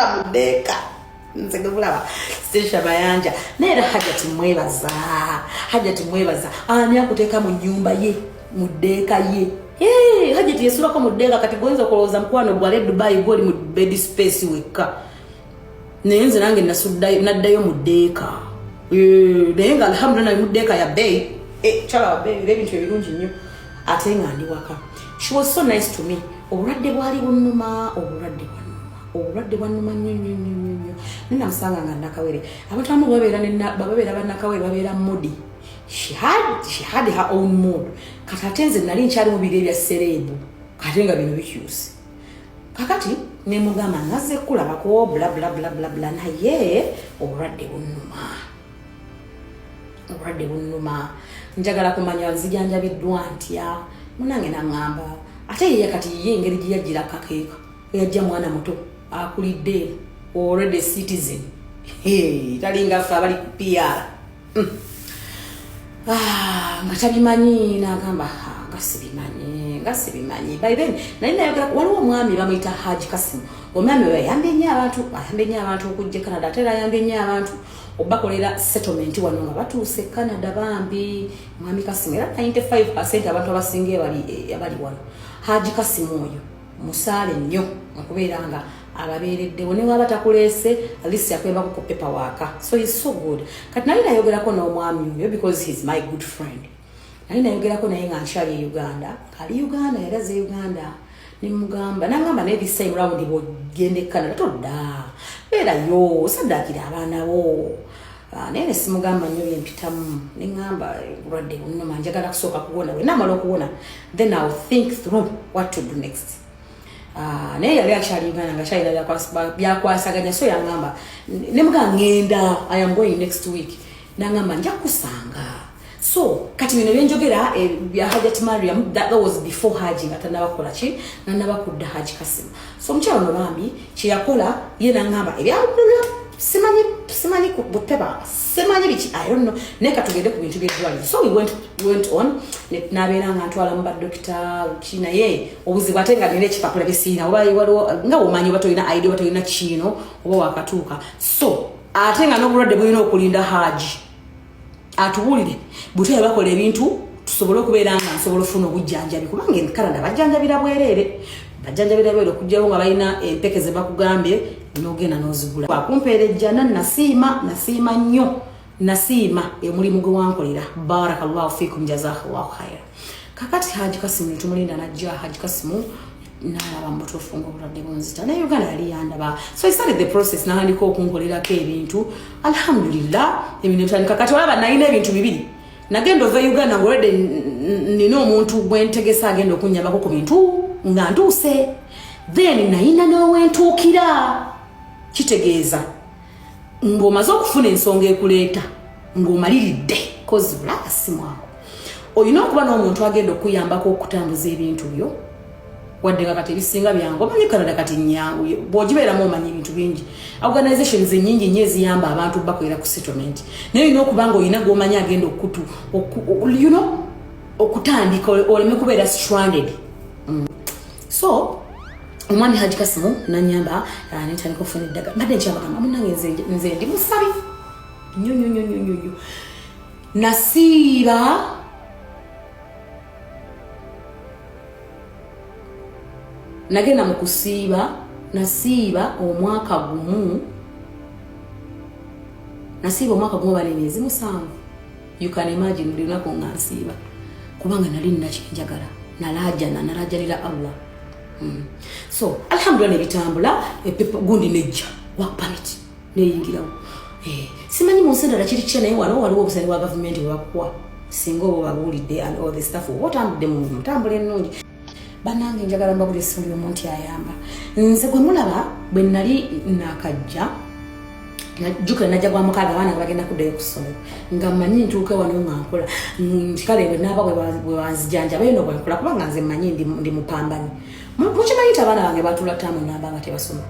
gula mudeka nze gula station bayanja nera hajati mwebaza ani akuteka mu nyumba ye mudeka ye hajati yesura ko mudeka kati gonza koloza mkwano gwa Dubai goli mu bed space weka nenze nange naddayo mudeka nenga alhamdulillah mudeka ya bay chala bay ebintu ebirungi nnyo atenga ndi waka. She was so nice to me. Obulwadde bwali bunnuma nnyo. Nina msanga nga nakawere. Abantu abamu babeera bannakawere babeera moody. She had her own mood. Kati atenze nali nkyali mu biro ebya serebu. Kati nga bino bikyuse. Kakati ne mugamba naze kulabako bla bla bla bla bla naye obulwadde bunnuma. Njagala kumanya nzijanjabiddwa ntya. Munange nangamba ate ye kati ye engeri gye yagira kakeeka yajja mwana muto akulidde already citizen talinga fa bali PR ngatabimanyi nagamba ngasibimanyi by then nali nayogera waliwo omwami bamuyita Haji Kasimu. Omwami we yambye nnyo abantu okujja Canada ate era yambye nnyo abantu obakolera settlement wano nga batuuse Canada bambi. Mwami Kasimu era 95% abantu abasinga abali wano. Haji Kasimu oyo musaale nnyo okubeera nga ababeereddewo ne waba takuleese at least yakwemba ku paperwork. So he's so good. Kati nali nayogerako n'omwami oyo because he's my good friend. Nali nayogerako naye nga nkyali Uganda. Kali Uganda yalaze Uganda. Nimugamba nangamba ne this time round bogende Canada todda. Beera yo sadakira abaana bo. Nene simugamba nnyo byempitamu ningamba bulwadde bunnuma njagala kusooka kuwona we namala okuwona then I'll think through what to do next. Naye yali akyali Uganda nga kyalina byakwasaganya so yangamba ne muga ngenda I am going next week nangamba nja kusanga. So kati bino byenjogera bya Hajati Mariam that was before Haji nga tanabakola ki nanabakudda Haji Kasimu. So mkyalo no bambi kye yakola ye nangamba simanyi ku buteba simanyi biki I don't know neka tugende ku bintu by'eddwaliro. So we went on nabeera nga ntwala mu badokita kina ye obuzibu ate nga nina ekipapula bisiina oba waliwo nga womanyi oba tolina ID oba tolina kino oba wakatuuka. So ate nga n'obulwadde bulina okulinda Haji atuwulire butwe bakola ebintu tusobole okubeera nga nsobola ofuna obujjanjabi kubanga en Canada bajjanjabira bwereere okujjawo nga balina empeke ze bakugambye n'ogenda n'ozigula. Akumpeerejjana nasiima nnyo omulimu gwe wankolera. Barakallahu fikum jazakallahu khaira. Kakati Haji Kasimu tumulinda najja Haji Kasimu n'alaba mutuufu ng'obulwadde bunzita naye Uganda yali yandaba. So I started the process n'andika okunkolerako ebintu. Alhamdulillah ebintu bitandika. Kati olaba nalina ebintu bibiri. Nagenda ova Uganda ng'olwadde nina omuntu gwentegesa agenda okunnyabako ku bintu nga ntuuse. Then nalina n'owentuukira kitegeeza ng'omaze okufuna ensonga ekuleeta ng'omaliridde kozi bulaka simwako olina okuba n'omuntu agenda okuyambako okutambuza ebintu byo wadde nga kati ebisinga byangu omanyi Canada kati nnyangu bw'ogibeeramu omanyi ebintu bingi. Organizations ennyingi nnyo eziyamba abantu bakolera ku settlement naye olina okuba ng'olina gw'omanyi agenda okutandika oleme kubeera stranded. So omwami Haji Kasimu nanyamba nentandika okufuna eddagala mbadde nkyabagamba munange nze ndi musabi nnyo nagenda mu nasiiba omwaka gumu oba n'emyezi 7. You can imagine buli lunaku nga nsiiba kubanga nali nina kyenjagala nalajanira Allah. So alhamdulillah nebitambula gundi nejja work permit neyingirawo. Simanyi mu nsendera kiri kye naye waliwo obusani bwa government bwakuwa singa obo babuulidde and all the stuff otambudde mu ntambula ennungi. Banange njagala mbabulire suli omuntu ayamba. Nze gwe mulaba bwe nali nakajja najjuka najja gwa mukaaga abaana bagenda kuddayo ku ssomero nga mmanyi ntuuke wano nga nkola kale bwe naaba bwe banzijanjaba eno bwe nkola kubanga nze mmanyi ndi mupambani. Mukimanyi abaana bange batula ttamu namba nga tebasoma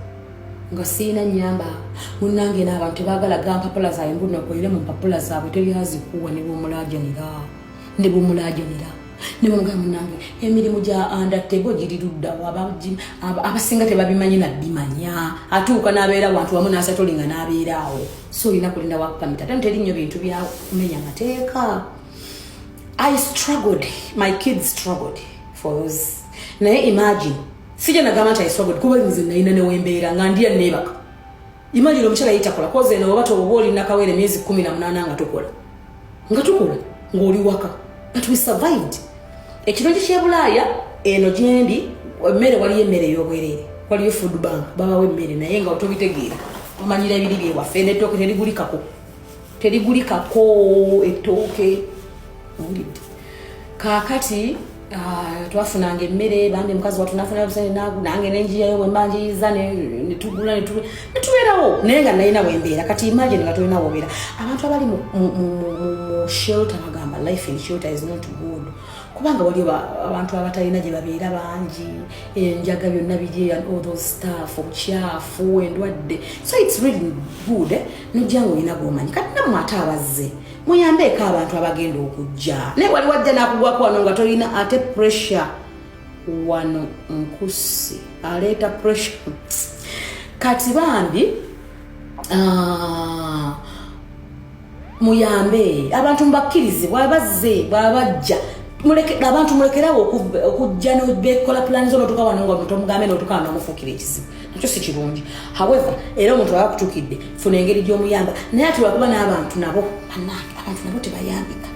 nga siina nnyamba munnange n'abantu tebaagala ga mpapula zaabwe mbuno okolere mu mpapula zaabwe teri hazikuwa ne bw'omulajanira ne mugamba munange emirimu gya under table girirudda abasinga tebabimanyi nabimanya atuuka n'abeera abantu wamu n'asatolinga n'abeeraawo so olina kulinda wakamita ate teri nnyo bintu bya kumenya mateeka. I struggled, my kids struggled for those. Naye imagine sije nagamba nti I struggled kuba nze nalina ne wembeera nga ndiya nebaka. Imagine omukyala yitakola koze ne obato oboli nakawere myezi 18 nga tukola ng'oli waka, but we survived. Ekirungi ky'Ebulaaya eno gyendi emmere waliyo emmere ey'obwereere waliyo food bank babawo emmere naye nga otobitegeera omanyira ebiri byewaffe n'ettooke terigulikako ettooke owulidde kaakati twafunanga emmere bambi mukazi watu nafuna nange nenjiyayo bwembanjiyiza netugula netubeerawo naye nga nalina wembeera kati imagine nga tolina wobeera abantu abali mu shelter bagamba life in shelter is not good kubanga waliwo abantu abatalina gye babeera bangi enjaga byonna biri and all those stuff obukyafu endwadde so it's really good nojjanga olina gwomanyi kati nammwe ate abazze muyambeeko abantu abagenda okujja naye wali wajja nakugwako wano nga tolina ate pressure wano nkusi aleeta pressure kati bambi muyambe abantu mubakkirize bwabajja abantu mulekerawo okujja n'obekola plan zo notuka wano nga tomugambe notuka n'omufuukira ekizibu nakyo si kirungi. However era omuntu aba kutukidde funa engeri gy'omuyamba naye ate lwakuba n'abantu nabo tebayambika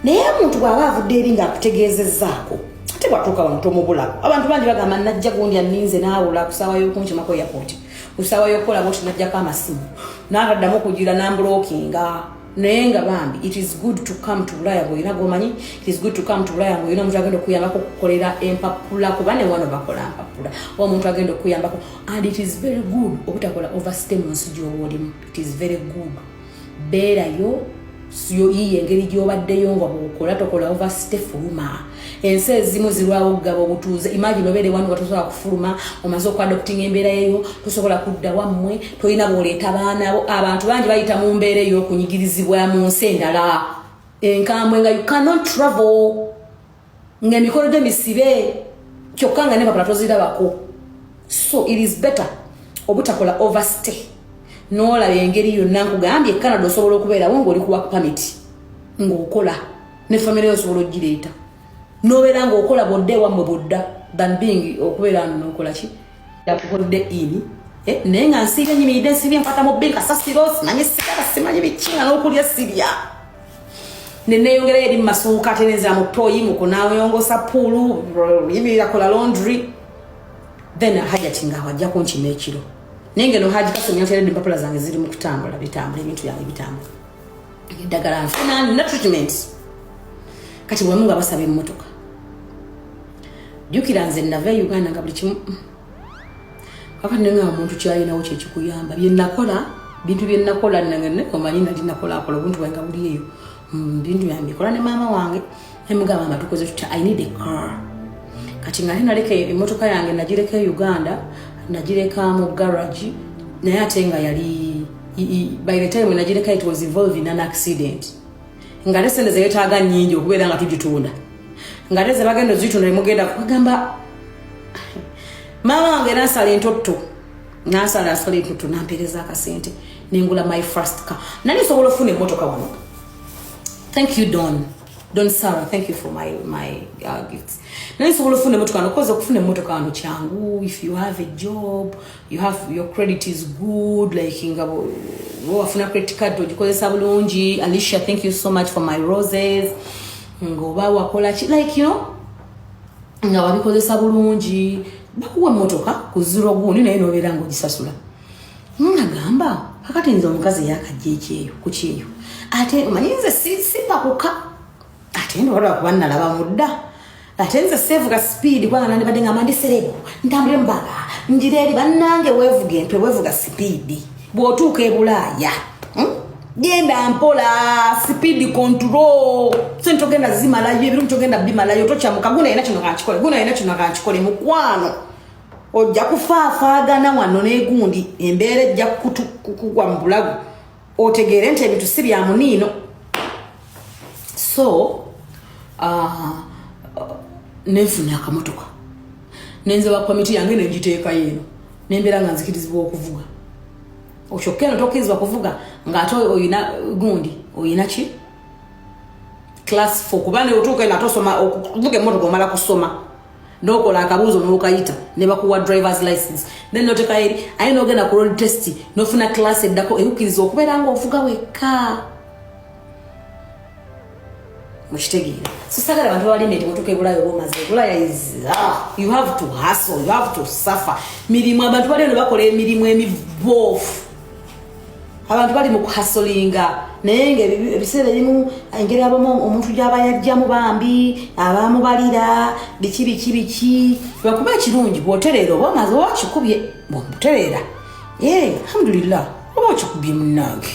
naye omuntu bw'aba avudde eri ng'akutegeezezzaako ate bwatuuka wano tomubulako. Abantu bangi bagamba najja gundi aninze naawula kusaawa y'okunkimako airport kusaawa y'okukola boti najjako amasimu n'ataddamu okugira n'ambulookinga naye nga bambi it is good to come to Bulaaya bw'olina gomanyi it is good to come to Bulaaya bw'olina omuntu agenda okuyambako okukolera empapula kuba ne wano bakola empapula omuntu agenda okuyambako and it is very good obutakola overstay mu nsi gy'oba olimu. It is very good beerayo yiye engeri gy'obaddeyo nga bw'okola tokola overstay fuluma. Ensi ezimu zirwawo okugaba obutuuze imagine obeere wanu watosobola kufuluma omaze okuadoptinga embeera eyo tosobola kudda wammwe tolina bw'oleeta baanabo. Abantu bangi bayita mu mbeera ey'okunyigirizibwa mu nsi endala enkambwe nga you cannot travel ng'emikolo gye misibe kyokka nga nepapula tozirabako. So it is better obutakola overstay n'olaba engeri yonna nkugambye Canada osobola okubeerawo ng'oli ku work permit ng'okola ne famire yo osobola ogireeta n'obeera ng'okola bodde wammwe bodda than being okubeera n'okola ki yakukodde ini naye nga nsiibye nyimiridde nsibye nkwata mu benka sasiro simanyi sigala simanyi bikinga n'okulya sirya neneeyongerayo eri mu masuuka ateneza mu toyi mu kunaayongosa puulu yimirira kola laundry then hajati nga wajjako nkima ekiro naye ngeno haji kasomya nti empapula zange ziri mu kutambula bitambula ebintu byange bitambula eddagala nfuna na treatment kati bwe mungu abasaba emmotoka jjukira nze nava Uganda nga buli kimu kakati nenga omuntu kyalinawo kyekikuyamba byennakola bintu byennakola nange omanyi nali nakolakola obuntu bwange buli eyo bintu byange kola ne maama wange nemugamba mama tukoze tutya I need a car kati nga naleka emmotoka yange nagireka Uganda nagireka mu garage naye ate nga yali by the time nagireka it was involved in an accident nga lesende zeetaaga nnyingi okubeera nga tugitunda nga leze bagenda zitunda nemugenda kugamba mama wange nasala entotto nasala entotto nampereza akasente nengula my first car nani sobola ofuna emmotoka wano. Thank you Don Sarah, thank you for my gifts. Nani sobola ofuna emmotoka wano koza okufuna emmotoka wano kyangu if you have a job you have your credit is good like ngabo wafuna credit card ogikozesa bulungi. Alicia, thank you so much for my roses ngoba wakola like you know nga wabikozesa bulungi bakuwa emmotoka ku zero gundi naye nobeera ng'ogisasula. Nagamba kakati nze omukazi yakajja ekyeyo ku kyeyo ate omanyi nze sipakuka ate ndowala kuba nalaba mudda ate nze seevuga speed kubanga nandibadde nga mandiserebo ntambule mbaga njira eri bannange weevuga empya weevuga speed bw'otuuka e Bulaaya genda mpola speed control sentogenda zimalayo ebirumu togenda bimalayo tokyamuka guna yina kino kankikole mukwano ojja kufaafaagana wano n'egundi embeera ejja kukugwa mu bulago otegeere nti ebintu si bya muniino. So nefuna akamotoka nenze wa committee yange nejiteeka yino nembera nga nzikirizibwa okuvuga okyokeno tokizwa kuvuga ngato oyina gundi oyina ki class 4 kubane otuka ina tosoma okuvuga moto gomala kusoma nokola akabuzo n'okayita ne bakuwa driver's license then noteka eri ayino ogenda ku road test nofuna class eddako erukiriza okubeera nga ovuga wekka mushitegeera so sagala abantu bali neti motoka ebulayo bomaze ebulayo is you have to hustle, you have to suffer mirimu abantu bali no bakola emirimu emibofu abantu bali mu kuhasolinga naye ebiseera ebimu engeri abamu omuntu gy'aba yajjamu bambi abamu balira biki bakuba kirungi bw'otereera oba omaze oba kikubye bw'omutereera alhamdulillah oba kikubye munnange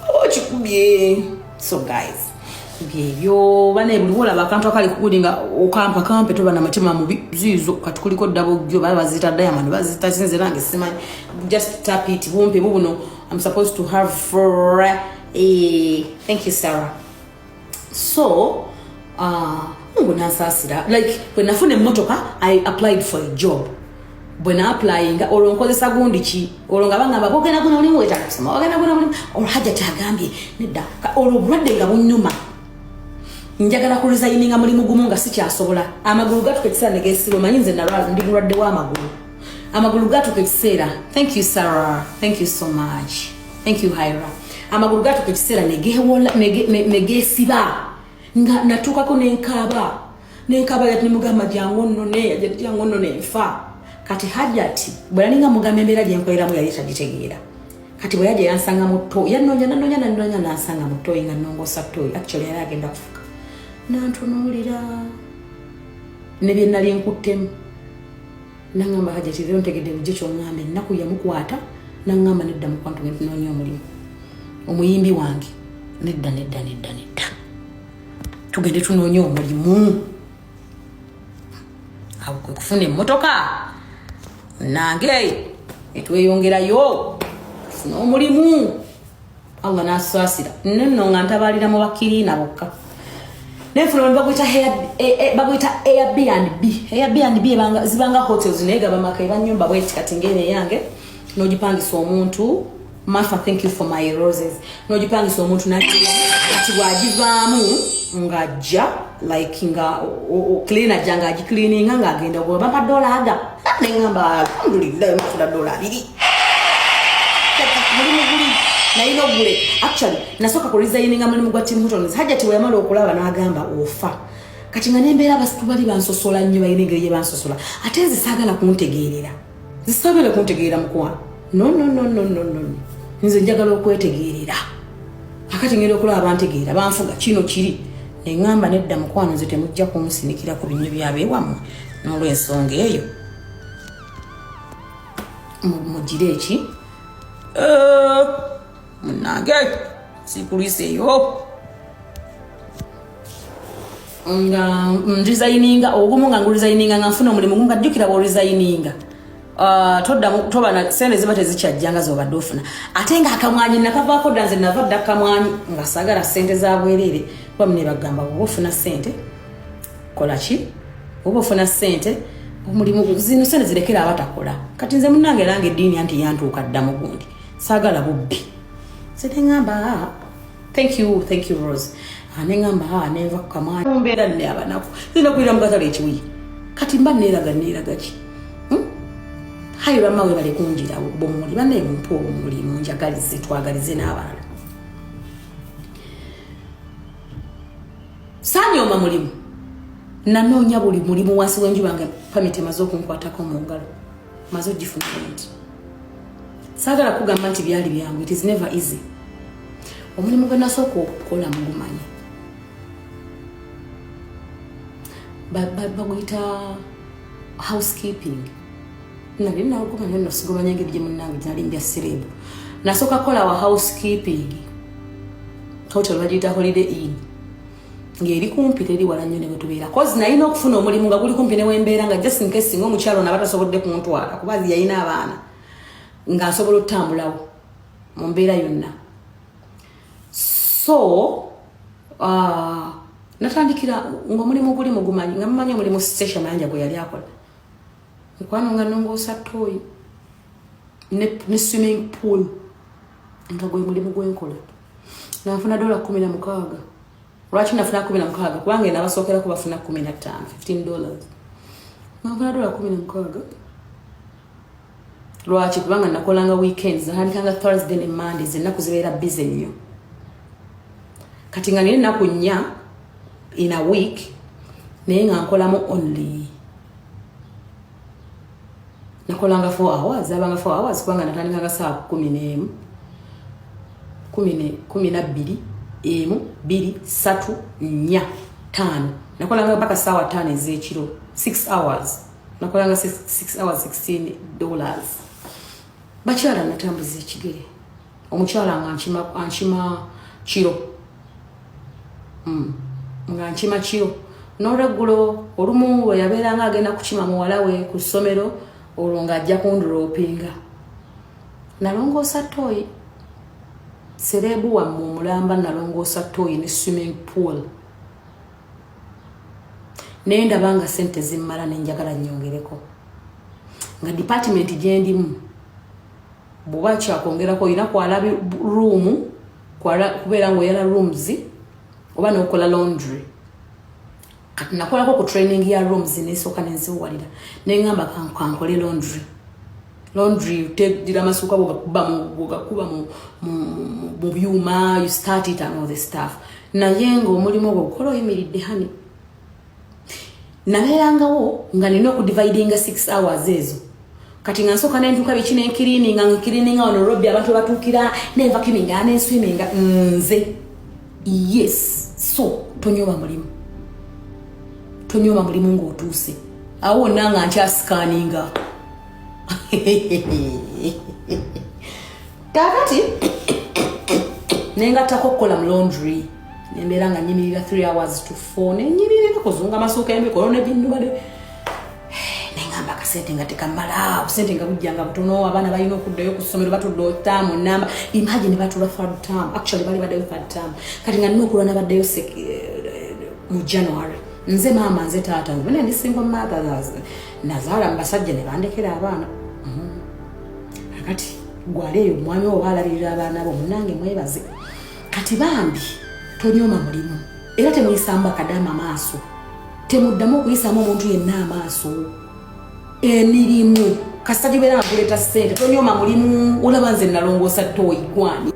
oba kikubye so guys byebyo bane buli wolaba akantu akali kukulinga okampe toba na matima mubi zizo katukuliko double gyo bazita diamond bazita sinze nange simanyi just tap it bumpe bubuno I'm supposed to have for thank you Sarah so ngona sasira like when nafune motoka I applied for a job when applying olonkozesa gundi ki olonga banga babogena kuna oli mweta kusema ogena kuna oli olhaja chagambye nedda olobradde nga bunyuma njagala ku resigninga mulimu gumu nga sikyasobola amagulu gatuketisa negesiro manyinze nalwala ndi mulwadde wa amagulu gatuketisa thank you Sarah thank you so much thank you Hyra amagulu gatuketisa negewola negesiba nga natukako nenkaba yati mugamba jangono ne nfa kati hajati bwalaninga mugamba embera gyenkolera mu yali tagitegeera kati bwe yaje yansanga muto yanonya nansanga muto inga nongosa toy actually yali agenda kufuka nantunulira nebye nali nkuttemu nangamba hajati lero ntegedde bujje kyongambe naku yamukwata nangamba nedda mu kwantu ntunoonya omulimu omuyimbi wange nedda tugende tunoonya omulimu awo kwe kufuna emmotoka nange etweyongerayo funa omulimu Allah nasasira nno nga ntabalira mu bakirina bokka nefuna bagwita Airbnb zibanga hotels negaba makaiba nyumba bweti kati ngene yange nojipangisa omuntu Martha thank you for my roses nojipangisa omuntu nati wajivaamu ngajja like nga cleaner janga cleaninga nga agenda go baba dola aga nengamba alhamdulillah mafuna dola 2 na ino gule actually nasoka ku resigninga mulimu gwa Tim Hortons hajati we yamalo okulaba n'agamba ofa kati nga nembeera basitu bali bansosola nnyo bayinengeri bansosola ate zisagala kuntegeerera zisabele kuntegeerera mukwa no nze njagala okwetegeerera akati ngero okulaba bantegeera banfuga kino kiri engamba nedda mukwano nze temujja kunsinikira ku binyo byabeewamu n'olwensonga eyo mugire eki munange sikulise nga resigninga ogumu nga resigninga nga nfuna omulimu nga jjukira bo resigninga toba na sente ziba tezikyajjanga zobadde ofuna ate nga akamwanyi nakavaako danze navadde akamwanyi nga sagala sente za bwerere bamune bagamba bwoba ofuna sente kola ki bwoba ofuna sente omulimu zino sente zirekera abatakola kati nze munange nange eddiini anti yantuuka ddamu gundi sagala bubbi setengamba thank you Rose anengamba neva kukamanya mbeera ne abanaku zino kuira mukatale ekiwi kati mba neeraga ki hayo bamawe bali kunjira bomuli bane mumpo omuli munjagalize twagalize n'abalala sanyoma mulimu nanoonya buli mulimu wansi w'enjuba nga pamite maze okunkwatako mu ngalo maze ogifuna nti sagala kugamba nti byali byangu it is never easy omulimu gwe nasooka okukola mugumanyi baguyita housekeeping nali nagumanya nosigomanya engeri gye munnange gyali mbya serebu nasooka kola wa housekeeping hotel bagiyita Holiday Inn ngeri kumpi teri wala nnyo ne bwetubeera cause nalina okufuna omulimu nga guli kumpi ne wembeera nga just in case singa omukyalo nabatasobodde kuntwala kuba yalina abaana nga asobola otambulawo mu mbeera yonna so natandikira ngo mulimu guli mugumanyi nga mmanyi mulimu station anja gwe yali akola nkwano nga nongosa toy ne swimming pool nga gwe mulimu gwenkola nafuna $16 lwaki nafuna $16 kubanga nabasookera ku bafuna $15 nafuna $16 lwaki kubanga nakolanga weekends nahandikanga Thursday ne Mondays ennaku zibeera busy nnyo kati nga nina ennaku 4 in a week naye nga nkolamu only nakolanga 4 hours abanga 4 hours kubanga natandikanga saa 11 12 emu 2 3 4 5 nakolanga mpaka saa 5 ez'ekiro 6 hours nakolanga 6 hours $16 bakyala natambuza ekigere omukyala nga nkima kiro nga nkima kiro n'olweggulo olumu we yabeeranga agenda kukima muwala we ku ssomero olwo ng'ajja kunduloopinga nalongoosa toyi serebu wa mulamba nalongoosa toyi ne swimming pool naye ndabanga sente zimmala nenjagala nnyongereko nga department gyendimu bw'oba kyakwongerako olina kwala room kubeera ng'oyala rooms oba n'okola laundry kati nakolako ku training ya rooms nesooka nenziwalira neŋŋamba kankole laundry utegira amasuuka bwegakuba mu byuma you start it and all the stuff naye ng'omulimu ogwo gukola oyimiridde hani nabeerangawo nga nina okudividinga 6 hours ezo kati nga nsooka nentuuka biki nenkirininga wano Nairobi abantu batuukira nenvacuuminga nenswiminga nze yes so tonyoba mulimu ng'otuuse awo wonna nga nkyasikaninga kakati nengattako okukola mu laundry nembeera nga nyimirira 3 hours to 4 nenyimirira kuzunga amasuuka emikolo nebinnubale nengamba akasente nga tekamala obusente nga bujjanga butono abaana balina okuddayo ku ssomero batudde term namba imagine batula third term actually bali baddayo third term kati nga nina okulwa nabaddayo mu January nze maama nze taata nze ndi single mother nazaala mbasajja ne bandekera abaana kati gwaleeyo mwami oba alabirira abaana bo munange mwebaze kati bambi tonyoma mulimu era temuyisamba kadama maaso temuddamu okuyisaamu omuntu yenna amaaso emirimu kasita gibeera nga kuleeta ssente tonyoma mulimu olaba nze nalongoosa toyi gwani